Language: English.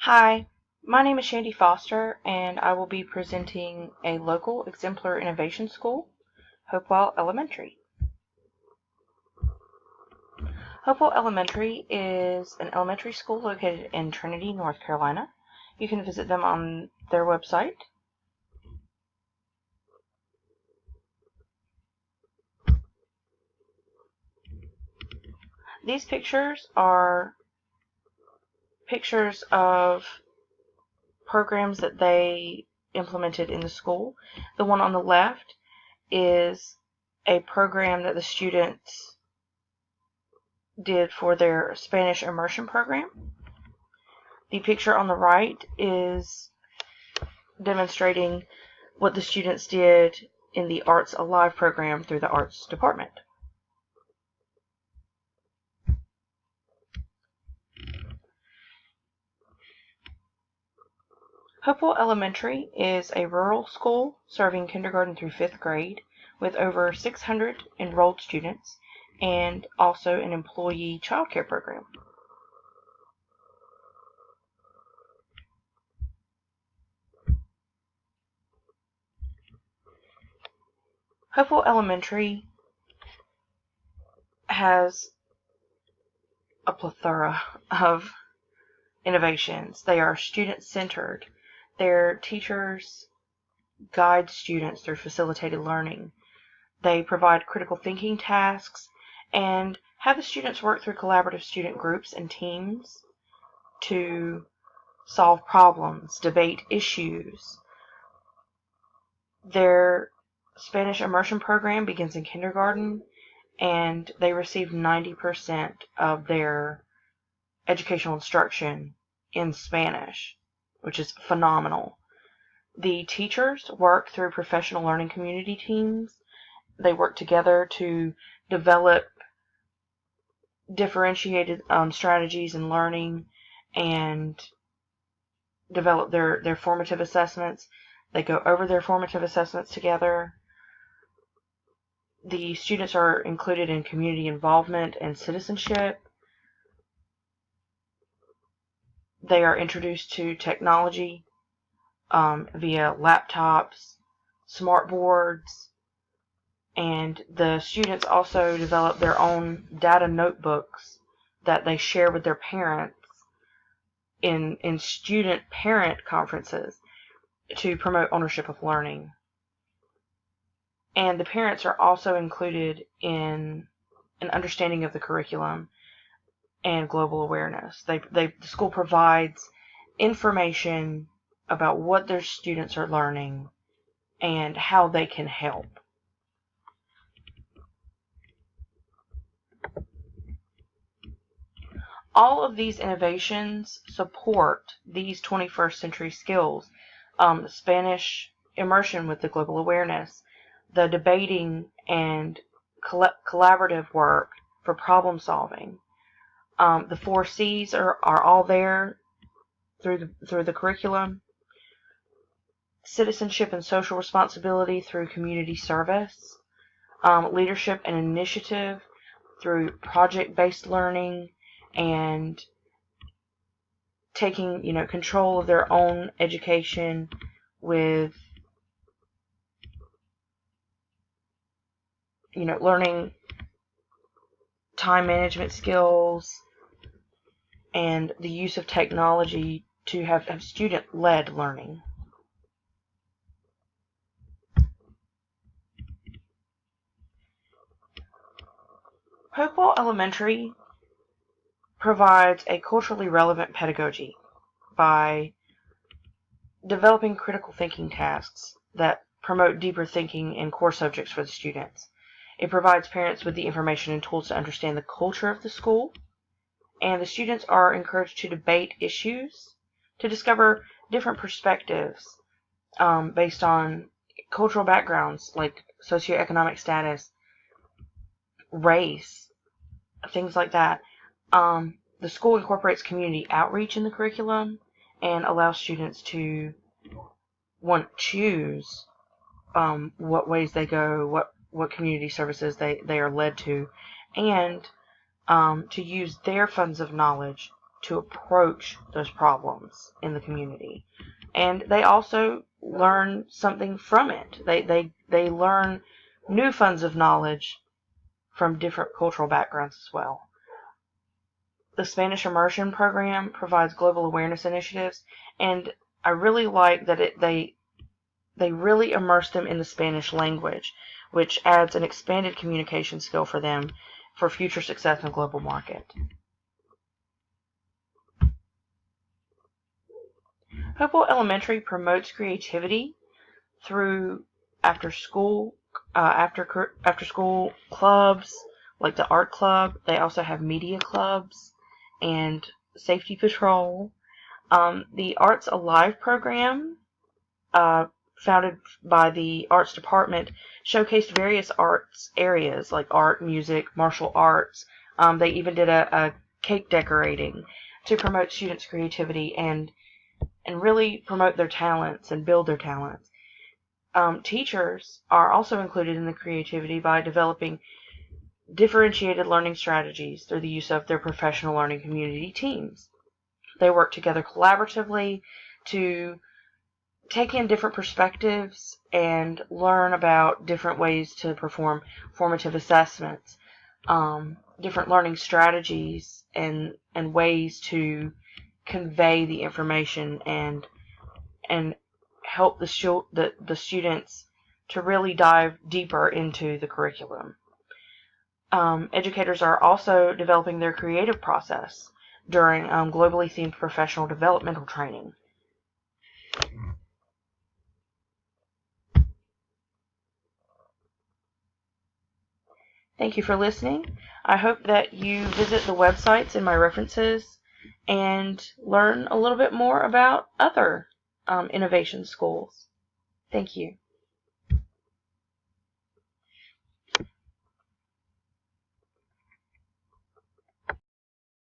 Hi, my name is Shandy Foster, and I will be presenting a local exemplar innovation school, Hopewell Elementary. Hopewell Elementary is an elementary school located in Trinity, North Carolina. You can visit them on their website. These pictures are pictures of programs that they implemented in the school. The one on the left is a program that the students did for their Spanish immersion program. The picture on the right is demonstrating what the students did in the Arts Alive program through the Arts Department. Hopewell Elementary is a rural school serving kindergarten through 5th grade with over 600 enrolled students and also an employee child care program. Hopewell Elementary has a plethora of innovations. They are student-centered. Their teachers guide students through facilitated learning. They provide critical thinking tasks and have the students work through collaborative student groups and teams to solve problems, debate issues. Their Spanish immersion program begins in kindergarten, and they receive 90% of their educational instruction in Spanish, which is phenomenal. The teachers work through professional learning community teams. They work together to develop differentiated strategies in learning and develop their formative assessments. They go over their formative assessments together. The students are included in community involvement and citizenship. They are introduced to technology via laptops, smart boards, and the students also develop their own data notebooks that they share with their parents in student-parent conferences to promote ownership of learning. And the parents are also included in an understanding of the curriculum and global awareness. The school provides information about what their students are learning and how they can help. All of these innovations support these 21st century skills. Spanish immersion with the global awareness, the debating and collaborative work for problem solving. The 4 C's are all there through the curriculum. Citizenship and social responsibility through community service. Leadership and initiative through project-based learning and taking control of their own education with learning time management skills and the use of technology to have student-led learning. Hopewell Elementary provides a culturally relevant pedagogy by developing critical thinking tasks that promote deeper thinking in core subjects for the students. It provides parents with the information and tools to understand the culture of the school, and the students are encouraged to debate issues, to discover different perspectives based on cultural backgrounds like socioeconomic status, race, things like that. The school incorporates community outreach in the curriculum and allows students to choose what ways they go, what community services they are led to, and to use their funds of knowledge to approach those problems in the community. And they also learn something from it. They learn new funds of knowledge from different cultural backgrounds as well. The Spanish Immersion Program provides global awareness initiatives, and I really like that they really immerse them in the Spanish language, which adds an expanded communication skill for them for future success in the global market. Hopewell Elementary promotes creativity through after school clubs like the art club. They also have media clubs and safety patrol. The Arts Alive program, founded by the arts department, showcased various arts areas like art, music, martial arts. They even did a cake decorating to promote students' creativity and really promote their talents and build their talents. Teachers are also included in the creativity by developing differentiated learning strategies through the use of their professional learning community teams. They work together collaboratively to take in different perspectives and learn about different ways to perform formative assessments, different learning strategies, and ways to convey the information and help the students to really dive deeper into the curriculum. Educators are also developing their creative process during globally themed professional developmental training. Thank you for listening. I hope that you visit the websites in my references and learn a little bit more about other innovation schools. Thank you.